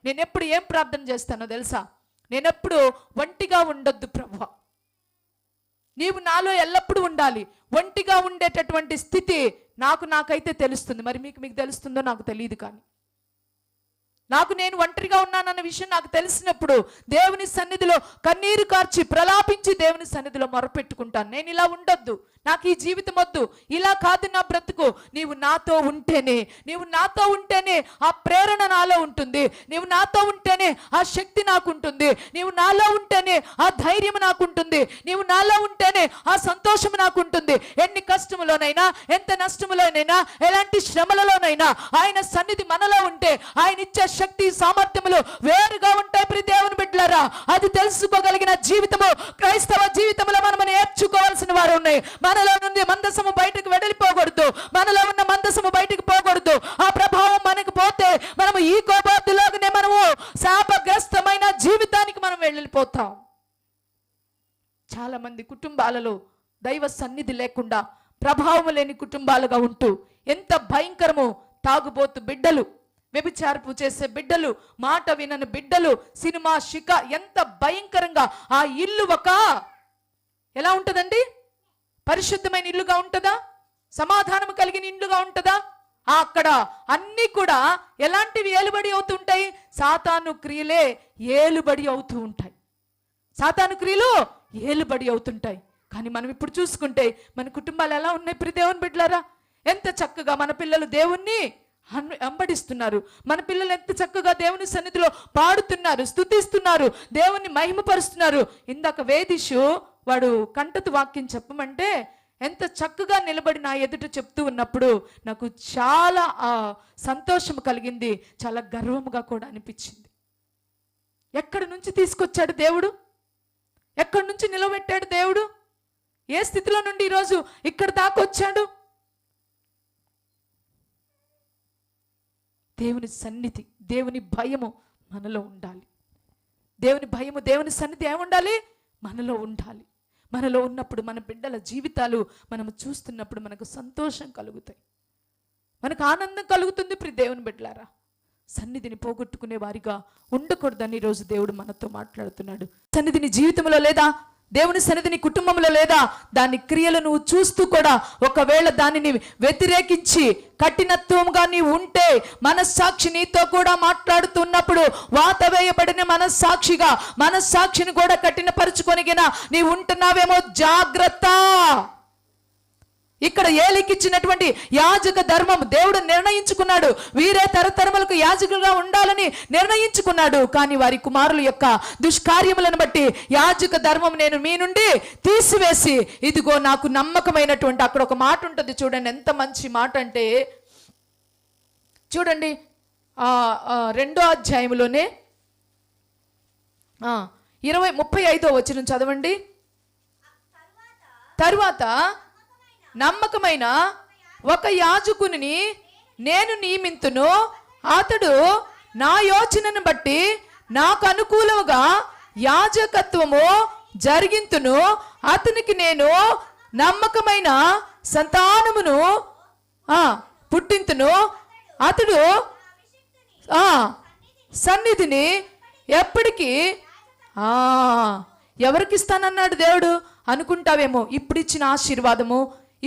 నేను ఎప్పుడు ఏం ప్రార్థన చేస్తానో తెలుసా? నేనెప్పుడు ఒంటిగా ఉండొద్దు ప్రభువా, నీవు నాలో ఎల్లప్పుడూ ఉండాలి. ఒంటిగా ఉండేటటువంటి స్థితి నాకైతే తెలుస్తుంది. మరి మీకు తెలుస్తుందో నాకు తెలియదు. కానీ నేను ఒంటరిగా ఉన్నానన్న విషయం నాకు తెలిసినప్పుడు దేవుని సన్నిధిలో కన్నీరు కార్చి ప్రలాపించి దేవుని సన్నిధిలో మొరపెట్టుకుంటాను. నేను ఇలా ఉండొద్దు, నాకు ఈ జీవితం వద్దు, ఇలా కాదు నా బ్రతుకు. నీవు నాతో ఉంటేనే ఆ ప్రేరణ నాలో ఉంటుంది. నీవు నాతో ఉంటేనే ఆ శక్తి నాకు ఉంటుంది. నీవు నాలో ఉంటేనే ఆ ధైర్యం నాకు ఉంటుంది. నీవు నాలో ఉంటేనే ఆ సంతోషం నాకు ఉంటుంది. ఎన్ని కష్టములోనైనా, ఎంత నష్టములోనైనా, ఎలాంటి శ్రమలలోనైనా ఆయన సన్నిధి మనలో ఉంటే ఆయన ఇచ్చే శక్తి, సామర్థ్యములు వేరుగా ఉంటాయి. ప్రియ దేవుని బిడ్డలారా, అది తెలుసుకోగలిగిన జీవితము క్రైస్తవ జీవితంలో మనం నేర్చుకోవాల్సిన వారు ఉన్నాయి. మనలో నుండి మందసము బయటకు వెడలిపోకూడదు. మనలో ఉన్న మందసము బయటకు పోకూడదు. ఆ ప్రభావం మనకు పోతే మనము ఈ కోపాదులాగానే మనము శాపగ్రస్తమైన జీవితానికి మనం వెళ్ళిపోతాం. చాలా మంది కుటుంబాలలో దైవ సన్నిధి లేకుండా ప్రభావం లేని కుటుంబాలుగా ఉంటూ ఎంత భయంకరమో. తాగుబోతు బిడ్డలు, వ్యభిచారపు చేసే బిడ్డలు, మాట వినని బిడ్డలు, సినిమా శిఖ, ఎంత భయంకరంగా ఆ ఇల్లు ఎలా ఉంటుందండి? పరిశుద్ధమైన ఇల్లుగా ఉంటుందా? సమాధానం కలిగిన ఇల్లుగా ఉంటుందా? అక్కడ అన్నీ కూడా ఎలాంటివి ఏలుబడి అవుతుంటాయి? సాతాను క్రియలే ఏలుబడి అవుతూ ఉంటాయి. సాతాను క్రియలు ఏలుబడి అవుతుంటాయి. కానీ మనం ఇప్పుడు చూసుకుంటే మన కుటుంబాలు ఎలా ఉన్నాయి? ప్రియ దేవుని బిడ్డలారా, ఎంత చక్కగా మన పిల్లలు దేవుణ్ణి అంబడిస్తున్నారు. మన పిల్లలు ఎంత చక్కగా దేవుని సన్నిధిలో పాడుతున్నారు, స్తుతిస్తున్నారు, దేవుణ్ణి మహిమపరుస్తున్నారు. ఇందాక వేదిషు వాడు కంటతు వాక్యం చెప్పమంటే ఎంత చక్కగా నిలబడి నా ఎదుట చెప్తూ ఉన్నప్పుడు నాకు చాలా సంతోషం కలిగింది, చాలా గర్వముగా కూడా అనిపించింది. ఎక్కడి నుంచి తీసుకొచ్చాడు దేవుడు? ఎక్కడి నుంచి నిలబెట్టాడు దేవుడు? ఏ స్థితిలో నుండి ఈరోజు ఇక్కడ దాకా వచ్చాడు? దేవుని సన్నిధి, దేవుని భయము మనలో ఉండాలి. దేవుని భయము, దేవుని సన్నిధి ఏముండాలి? మనలో ఉండాలి. మనలో ఉన్నప్పుడు మన బిడ్డల జీవితాలు మనము చూస్తున్నప్పుడు మనకు సంతోషం కలుగుతాయి, మనకు ఆనందం కలుగుతుంది. ప్రియ దేవుని బిడ్డలారా, సన్నిధిని పోగొట్టుకునే వారిగా ఉండకూడదని ఈరోజు దేవుడు మనతో మాట్లాడుతున్నాడు. సన్నిధిని జీవితంలో లేదా, దేవుని సన్నిధిని కుటుంబంలో లేదా, దాని క్రియలు నువ్వు చూస్తూ కూడా ఒకవేళ దానిని వ్యతిరేకించి కఠినత్వంగా నీవు ఉంటే, మనస్సాక్షి నీతో కూడా మాట్లాడుతున్నప్పుడు వాత వేయబడిన మనస్సాక్షిని కూడా కఠినపరుచుకొనిగిన నీవు ఉంటున్నావేమో, జాగ్రత్త. ఇక్కడ ఏలికి ఇచ్చినటువంటి యాజక ధర్మం దేవుడు నిర్ణయించుకున్నాడు. వీరే తరతరములకు యాజకులుగా ఉండాలని నిర్ణయించుకున్నాడు. కానీ వారి కుమారుల యొక్క దుష్కార్యములను బట్టి యాజక ధర్మం నేను మీ నుండి తీసివేసి ఇదిగో నాకు నమ్మకమైనటువంటి, అక్కడ ఒక మాట ఉంటుంది చూడండి, ఎంత మంచి మాట అంటే చూడండి, 2వ అధ్యాయంలోనే 35వ వచనం చదవండి. తరువాత నమ్మకమైన ఒక యాజకుని నేను నియమింతును, అతడు నా యోచనను బట్టి నాకు అనుకూలముగా యాజకత్వము జరిగింతును, అతనికి నేను నమ్మకమైన సంతానమును పుట్టింతును, అతడు సన్నిధిని ఎప్పటికీ ఎవరికి ఇస్తానన్నాడు దేవుడు అనుకుంటావేమో. ఇప్పుడు ఇచ్చిన ఆశీర్వాదము,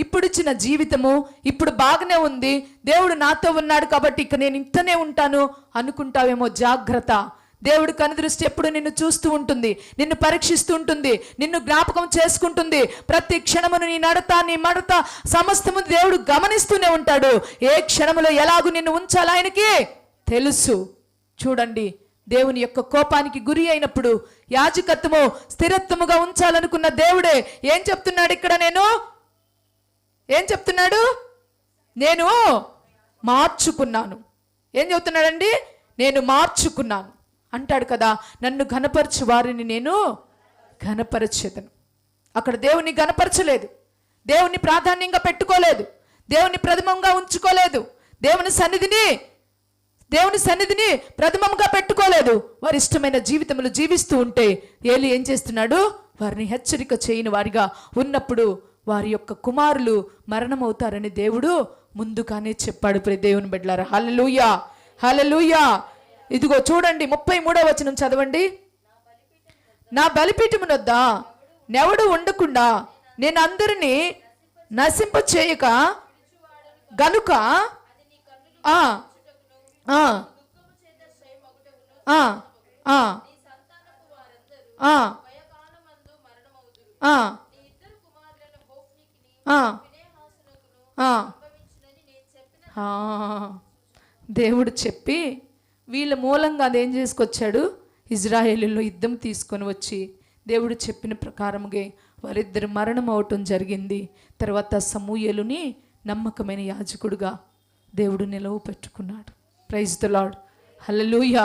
ఇప్పుడు ఇచ్చిన జీవితము, ఇప్పుడు బాగానే ఉంది, దేవుడు నాతో ఉన్నాడు కాబట్టి ఇక నేను ఇంతనే ఉంటాను అనుకుంటావేమో. జాగ్రత్త. దేవుడు కనుదృష్టి ఎప్పుడు నిన్ను చూస్తూ ఉంటుంది, నిన్ను పరీక్షిస్తూ ఉంటుంది, నిన్ను జ్ఞాపకం చేసుకుంటుంది. ప్రతి క్షణమును నీ నడత, నీ మడత సమస్తము దేవుడు గమనిస్తూనే ఉంటాడు. ఏ క్షణములో ఎలాగూ నిన్ను ఉంచాలి ఆయనకి తెలుసు. చూడండి, దేవుని యొక్క కోపానికి గురి అయినప్పుడు యాజకత్వము స్థిరత్వముగా ఉంచాలనుకున్న దేవుడే ఏం చెప్తున్నాడు ఇక్కడ? ఏం చెప్తున్నాడు? నేను మార్చుకున్నాను. ఏం చెప్తున్నాడండి? నేను మార్చుకున్నాను అంటాడు కదా. నన్ను ఘనపరచు వారిని నేను ఘనపరచెదను. అక్కడ దేవుని ఘనపరచలేదు, దేవుని ప్రాధాన్యంగా పెట్టుకోలేదు, దేవుని ప్రథమంగా ఉంచుకోలేదు, దేవుని సన్నిధిని ప్రథమంగా పెట్టుకోలేదు. వారి ఇష్టమైన జీవితములు జీవిస్తూ ఉంటే ఏలి ఏం చేస్తున్నాడు? వారిని హెచ్చరిక చేయని వారిగా ఉన్నప్పుడు వారి యొక్క కుమారులు మరణమవుతారని దేవుడు ముందుగానే చెప్పాడు. ప్రియ దేవుని బిడ్డలారా, హల్లెలూయా, హల్లెలూయా. ఇదిగో చూడండి, 33వ వచనం చదవండి. నా బలిపీఠము వద్ద నెవడు ఉండకుండా నేను అందరినీ నశింప చేయక గనుక దేవుడు చెప్పి వీళ్ళ మూలంగా అదేం చేసుకొచ్చాడు? ఇజ్రాయేలులో యుద్ధం తీసుకొని వచ్చి దేవుడు చెప్పిన ప్రకారముగా వారిద్దరు మరణం అవటం జరిగింది. తర్వాత సమూయేలుని నమ్మకమైన యాజకుడుగా దేవుడు నిలవ పెట్టుకున్నాడు. ప్రైజ్ ది లార్డ్, హల్లెలూయా,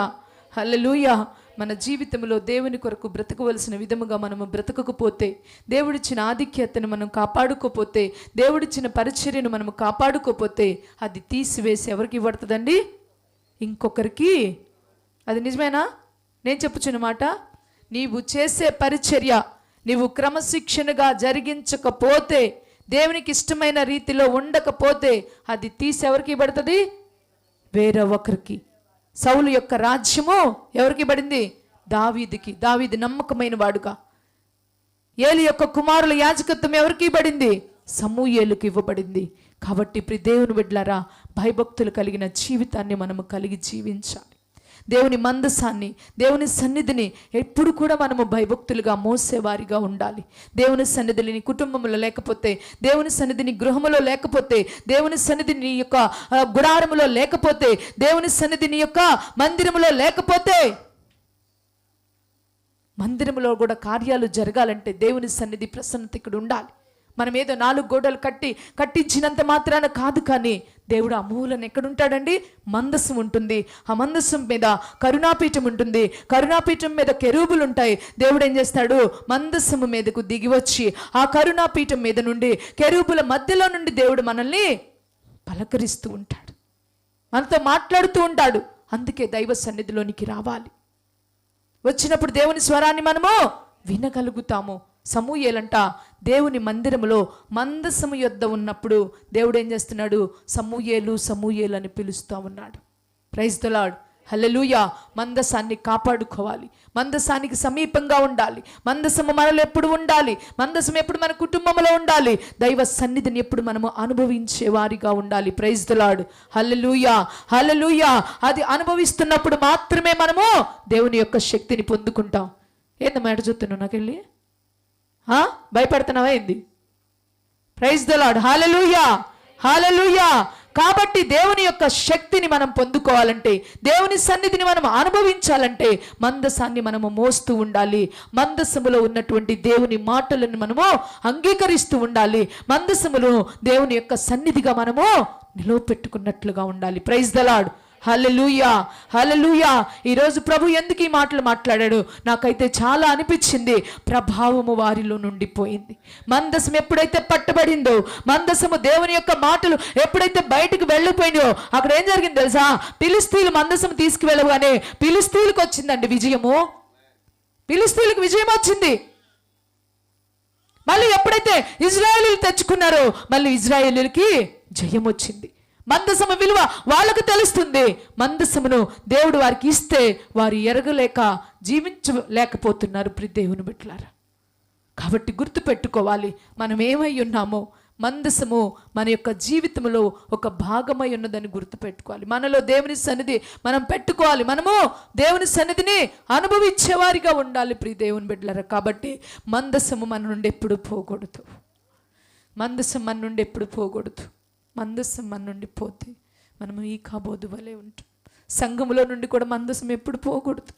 హల్లెలూయా. మన జీవితంలో దేవుని కొరకు బ్రతకవలసిన విధముగా మనము బ్రతకకపోతే, దేవుడిచ్చిన ఆధిక్యతను మనం కాపాడుకోపోతే, దేవుడిచ్చిన పరిచర్యను మనము కాపాడుకోపోతే అది తీసివేసి ఎవరికి ఇవ్వడుతుందండి? ఇంకొకరికి. అది నిజమేనా? నేను చెప్పుచున్న మాట, నీవు చేసే పరిచర్య నీవు క్రమశిక్షణగా జరిగించకపోతే, దేవునికి ఇష్టమైన రీతిలో ఉండకపోతే అది తీసి ఎవరికి ఇవ్వబడుతుంది? వేరే ఒకరికి. సౌలు యొక్క రాజ్యము ఎవరికి ఇవ్వబడింది? దావీదుకి. దావీదు నమ్మకమైన వాడుగా. ఏలి యొక్క కుమారుల యాజకత్వం ఎవరికి ఇవ్వబడింది? సమూయేలుకి ఇవ్వబడింది. కాబట్టి ప్రియ దేవుని బిడ్డలారా, భయభక్తులు కలిగిన జీవితాన్ని మనము కలిగి జీవించాలి. దేవుని మందసాన్ని, దేవుని సన్నిధిని ఎప్పుడు కూడా మనము భయభక్తులుగా మోసేవారిగా ఉండాలి. దేవుని సన్నిధిని నీ కుటుంబంలో లేకపోతే, దేవుని సన్నిధిని గృహములో లేకపోతే, దేవుని సన్నిధిని యొక్క గుడారములో లేకపోతే, దేవుని సన్నిధిని యొక్క మందిరములో లేకపోతే, మందిరములో కూడా కార్యాలు జరగాలంటే దేవుని సన్నిధి ప్రసన్నత ఇక్కడ ఉండాలి. మనం ఏదో 4 గోడలు కట్టించినంత మాత్రాన కాదు. కానీ దేవుడు ఆ మూలను ఎక్కడుంటాడండి? మందసం ఉంటుంది. ఆ మందసం మీద కరుణాపీఠం ఉంటుంది. కరుణాపీఠం మీద కెరూబులు ఉంటాయి. దేవుడు ఏం చేస్తాడు? మందసము మీదకు దిగి వచ్చి ఆ కరుణాపీఠం మీద నుండి కెరూబుల మధ్యలో నుండి దేవుడు మనల్ని పలకరిస్తూ ఉంటాడు, మనతో మాట్లాడుతూ ఉంటాడు. అందుకే దైవ సన్నిధిలోనికి రావాలి. వచ్చినప్పుడు దేవుని స్వరాన్ని మనము వినగలుగుతాము. సమూయేలంట దేవుని మందిరములో మందసము యొద్ద ఉన్నప్పుడు దేవుడు ఏం చేస్తున్నాడు? సమూయేలు సమూయేలు అని పిలుస్తూ ఉన్నాడు. ప్రైజ్ ది లార్డ్, హల్లెలూయా. మందసాన్ని కాపాడుకోవాలి, మందసానికి సమీపంగా ఉండాలి. మందసము మనలో ఎప్పుడు ఉండాలి? మందసం ఎప్పుడు మన కుటుంబంలో ఉండాలి? దైవ సన్నిధిని ఎప్పుడు మనము అనుభవించే వారిగా ఉండాలి. ప్రైజ్ ది లార్డ్, హల్లెలూయా, హల్లెలూయా. అది అనుభవిస్తున్నప్పుడు మాత్రమే మనము దేవుని యొక్క శక్తిని పొందుకుంటాం. ఏందమ్మా ఎట చూస్తున్నావు? నాకెళ్ళి భయపడుతున్నావా ఏంది? Praise the Lord. Hallelujah, hallelujah. కాబట్టి దేవుని యొక్క శక్తిని మనం పొందుకోవాలంటే, దేవుని సన్నిధిని మనం అనుభవించాలంటే మందసాన్ని మనము మోస్తూ ఉండాలి. మందసములో ఉన్నటువంటి దేవుని మాటలను మనము అంగీకరిస్తూ ఉండాలి. మందసములో దేవుని యొక్క సన్నిధిగా మనము నిలవపెట్టుకున్నట్లుగా ఉండాలి. Praise the Lord. Hallelujah, hallelujah. ఈరోజు ప్రభు ఎందుకు ఈ మాటలు మాట్లాడాడు? నాకైతే చాలా అనిపించింది. ప్రభావము వారిలో నుండి పోయింది. మందసం ఎప్పుడైతే పట్టబడిందో, మందసము దేవుని యొక్క మాటలు ఎప్పుడైతే బయటకు వెళ్ళిపోయిందో, అక్కడ ఏం జరిగింది తెలుసా? ఫిలిష్తీయులు మందసం తీసుకువెళ్ళగానే ఫిలిష్తీయులకు వచ్చిందండి విజయము. ఫిలిష్తీయులకు విజయం వచ్చింది. మళ్ళీ ఎప్పుడైతే ఇజ్రాయేలీలు తెచ్చుకున్నారో మళ్ళీ ఇజ్రాయేలీలకి జయం వచ్చింది. మందసము విలువ వాళ్ళకు తెలుస్తుంది. మందసమును దేవుడు వారికి ఇస్తే వారు ఎరగలేక జీవించలేకపోతున్నారు ప్రియ దేవుని బిడ్డలారా. కాబట్టి గుర్తుపెట్టుకోవాలి, మనం ఏమై ఉన్నామో మందసము మన యొక్క జీవితంలో ఒక భాగమై ఉన్నదని గుర్తుపెట్టుకోవాలి. మనలో దేవుని సన్నిధి మనం పెట్టుకోవాలి. మనము దేవుని సన్నిధిని అనుభవించేవారిగా ఉండాలి ప్రియ దేవుని బిడ్డలారా. కాబట్టి మందసము మన నుండి ఎప్పుడు పోకూడదు. మందసం మన నుండి ఎప్పుడు పోకూడదు. మందసం మన నుండి పోతే మనము ఈ కాబోదు వలె ఉంటాం. సంఘములో నుండి కూడా మందసం ఎప్పుడు పోకూడదు.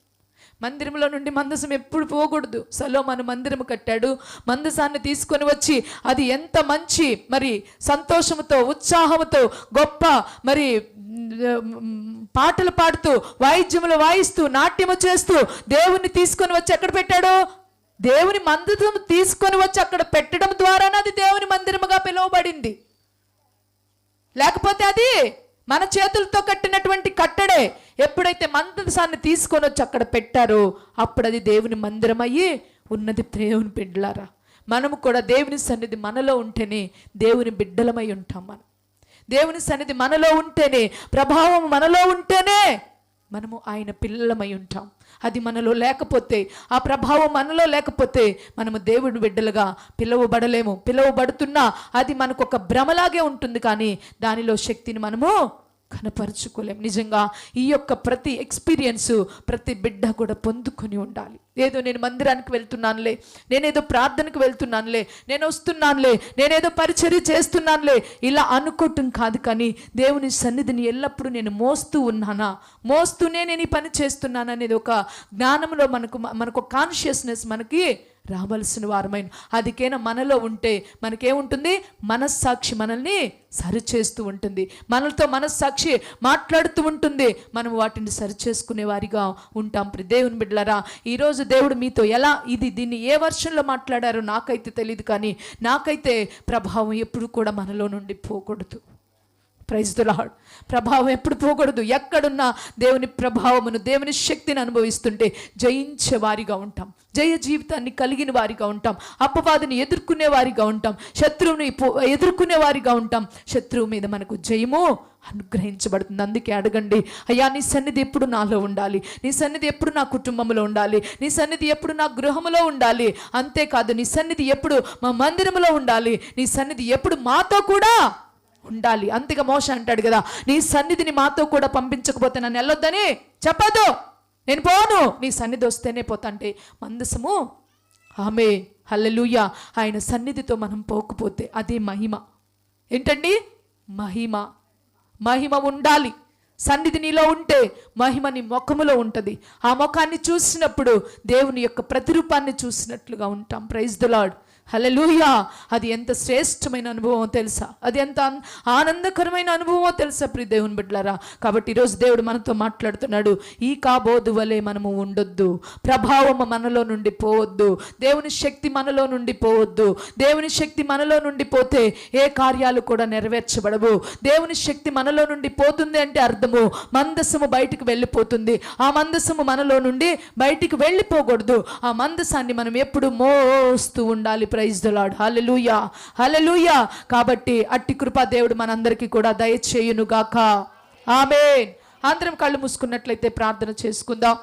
మందిరంలో నుండి మందసం ఎప్పుడు పోకూడదు. సొలొమోను మందిరము కట్టాడు. మందసాన్ని తీసుకొని వచ్చి అది ఎంత మంచి మరి సంతోషముతో ఉత్సాహముతో గొప్ప మరి పాటలు పాడుతూ వాయిద్యములు వాయిస్తూ నాట్యము చేస్తూ దేవుణ్ణి తీసుకొని వచ్చి ఎక్కడ పెట్టాడు? దేవుని మందిరం తీసుకొని వచ్చి అక్కడ పెట్టడం ద్వారానే అది దేవుని మందిరముగా పిలువబడింది. లేకపోతే అది మన చేతులతో కట్టినటువంటి కట్టడే. ఎప్పుడైతే మందసాన్ని తీసుకొని వచ్చి అక్కడ పెట్టారో అప్పుడు అది దేవుని మందిరం అయ్యి ఉన్నది. దేవుని బిడ్డలారా, మనము కూడా దేవుని సన్నిధి మనలో ఉంటేనే దేవుని బిడ్డలమై ఉంటాం. మనం దేవుని సన్నిధి మనలో ఉంటేనే, ప్రభావం మనలో ఉంటేనే మనము ఆయన పిల్లలమై ఉంటాం. అది మనలో లేకపోతే, ఆ ప్రభావం మనలో లేకపోతే మనము దేవుడి బిడ్డలుగా పిలువబడలేము. పిలువబడుతున్నా అది మనకు ఒక భ్రమలాగే ఉంటుంది, కానీ దానిలో శక్తిని మనము కనపరుచుకోలేము. నిజంగా ఈ యొక్క ప్రతి ఎక్స్పీరియన్స్ ప్రతి బిడ్డ కూడా పొందుకొని ఉండాలి. ఏదో నేను మందిరానికి వెళ్తున్నానులే, నేనేదో ప్రార్థనకు వెళ్తున్నానులే, నేను వస్తున్నానులే, నేనేదో పరిచర్య చేస్తున్నానులే ఇలా అనుకోవటం కాదు. కానీ దేవుని సన్నిధిని ఎల్లప్పుడూ నేను మోస్తూ ఉన్నానా, మోస్తూనే నేను ఈ పని చేస్తున్నాను అనేది ఒక జ్ఞానంలో మనకు కాన్షియస్నెస్ మనకి రావాల్సిన వారమైన అదికైనా మనలో ఉంటే మనకేముంటుంది? మనస్సాక్షి మనల్ని సరిచేస్తూ ఉంటుంది. మనలతో మనస్సాక్షి మాట్లాడుతూ ఉంటుంది. మనం వాటిని సరిచేసుకునే వారిగా ఉంటాం. దేవుని బిడ్డలారా, ఈరోజు దేవుడు మీతో ఎలా దీన్ని ఏ వర్షంలో మాట్లాడారో నాకైతే తెలియదు, కానీ నాకైతే ప్రభావం ఎప్పుడు కూడా మనలో నుండి పోకూడదు. Praise the Lord. ప్రభావం ఎప్పుడు పోకూడదు. ఎక్కడున్నా దేవుని ప్రభావమును, దేవుని శక్తిని అనుభవిస్తుంటే జయించే వారిగా ఉంటాం. జయ జీవితాన్ని కలిగిన వారిగా ఉంటాం. అపవాదిని ఎదుర్కొనే వారిగా ఉంటాం. శత్రువుని ఎదుర్కొనే వారిగా ఉంటాం. శత్రువు మీద మనకు జయము అనుగ్రహించబడుతుంది. అందుకే అడగండి, అయ్యా నీ సన్నిధి ఎప్పుడు నాలో ఉండాలి, నీ సన్నిధి ఎప్పుడు నా కుటుంబంలో ఉండాలి, నీ సన్నిధి ఎప్పుడు నా గృహంలో ఉండాలి. అంతేకాదు నీ సన్నిధి ఎప్పుడు మా మందిరంలో ఉండాలి, నీ సన్నిధి ఎప్పుడు మాతో కూడా ఉండాలి. అంతేగా మోషే అంటాడు కదా, నీ సన్నిధిని మాతో కూడా పంపించకపోతే నన్ను వెళ్ళొద్దని చెప్పదు, నేను పోను, నీ సన్నిధి వస్తేనే పోతా. అంటే మందసము ఆమె హల్లెలూయా. ఆయన సన్నిధితో మనం పోకపోతే అదే మహిమ. ఏంటండి? మహిమ. మహిమ ఉండాలి. సన్నిధి నీలో ఉంటే మహిమ నీ ముఖములో ఉంటుంది. ఆ ముఖాన్ని చూసినప్పుడు దేవుని యొక్క ప్రతిరూపాన్ని చూసినట్లుగా ఉంటాం. Praise the Lord. హల్లెలూయా. అది ఎంత శ్రేష్టమైన అనుభవమో తెలుసా? అది ఎంత ఆనందకరమైన అనుభవమో తెలుసా ప్రియ దేవుని బిడ్డలారా? కాబట్టి ఈరోజు దేవుడు మనతో మాట్లాడుతున్నాడు, ఈ కాబోదు వలె మనము ఉండొద్దు. ప్రభావము మనలో నుండి పోవద్దు. దేవుని శక్తి మనలో నుండి పోవద్దు. దేవుని శక్తి మనలో నుండి పోతే ఏ కార్యాలు కూడా నెరవేర్చబడవు. దేవుని శక్తి మనలో నుండి పోతుంది అంటే అర్థము మందసము బయటికి వెళ్ళిపోతుంది. ఆ మందసము మనలో నుండి బయటికి వెళ్ళిపోకూడదు. ఆ మందసాన్ని మనం ఎప్పుడు మోస్తూ ఉండాలి. Praise the Lord. Hallelujah, hallelujah. కాబట్టి అట్టి కృపా దేవుడు మనందరికీ కూడా దయచేయును గాక. ఆమేన్. అందరం కళ్ళు మూసుకున్నట్లయితే ప్రార్థన చేసుకుందాం.